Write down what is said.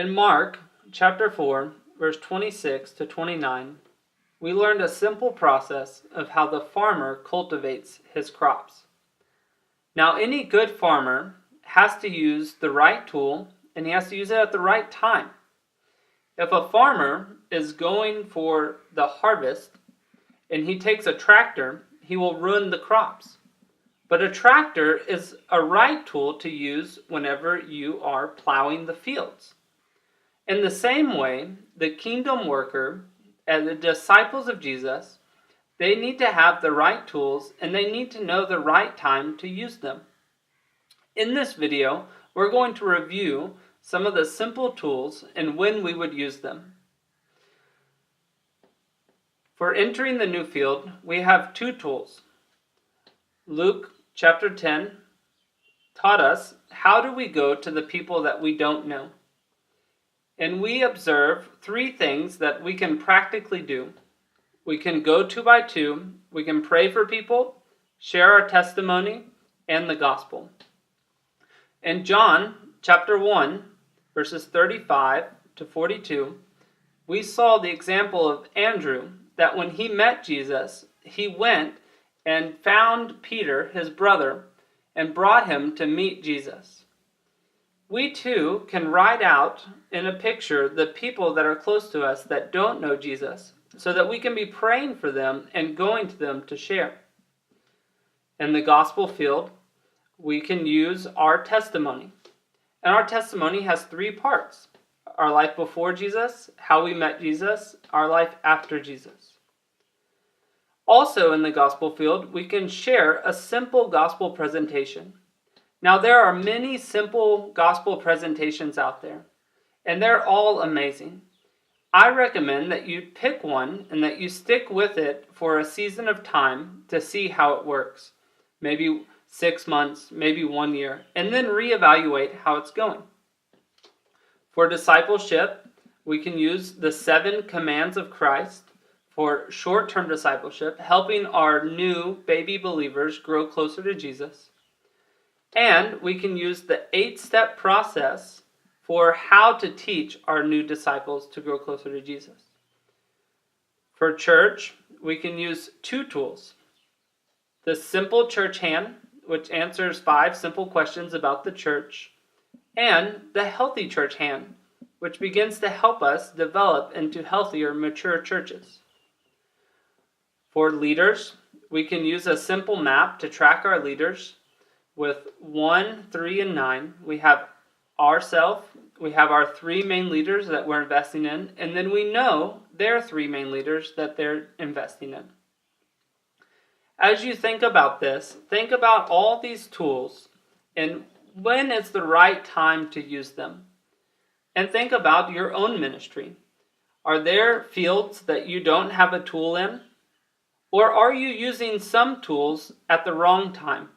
In Mark chapter 4, verse 26 to 29, we learned a simple process of how the farmer cultivates his crops. Now, any good farmer has to use the right tool, and he has to use it at the right time. If a farmer is going for the harvest and he takes a tractor, he will ruin the crops. But a tractor is a right tool to use whenever you are plowing the fields. In the same way, the kingdom worker and the disciples of Jesus, they need to have the right tools and they need to know the right time to use them. In this video, we're going to review some of the simple tools and when we would use them. For entering the new field, we have two tools. Luke chapter 10 taught us how do we go to the people that we don't know. And we observe three things that we can practically do. We can go 2 by 2, we can pray for people, share our testimony, and the gospel. In John chapter 1, verses 35 to 42, we saw the example of Andrew, that when he met Jesus, he went and found Peter, his brother, and brought him to meet Jesus. We too can write out in a picture the people that are close to us that don't know Jesus, so that we can be praying for them and going to them to share. In the gospel field, we can use our testimony. And our testimony has 3 parts. Our life before Jesus, how we met Jesus, our life after Jesus. Also in the gospel field, we can share a simple gospel presentation. Now there are many simple gospel presentations out there, and they're all amazing. I recommend that you pick one and that you stick with it for a season of time to see how it works. Maybe 6 months, maybe 1 year, and then reevaluate how it's going. For discipleship, we can use the 7 commands of Christ for short-term discipleship, helping our new baby believers grow closer to Jesus. And we can use the 8-step process for how to teach our new disciples to grow closer to Jesus. For church, we can use 2 tools. The simple church hand, which answers 5 simple questions about the church, and the healthy church hand, which begins to help us develop into healthier, mature churches. For leaders, we can use a simple map to track our leaders. With 1, 3, and 9, we have ourselves, we have our 3 main leaders that we're investing in, and then we know their 3 main leaders that they're investing in. As you think about this, think about all these tools and when is the right time to use them. And think about your own ministry. Are there fields that you don't have a tool in? Or are you using some tools at the wrong time?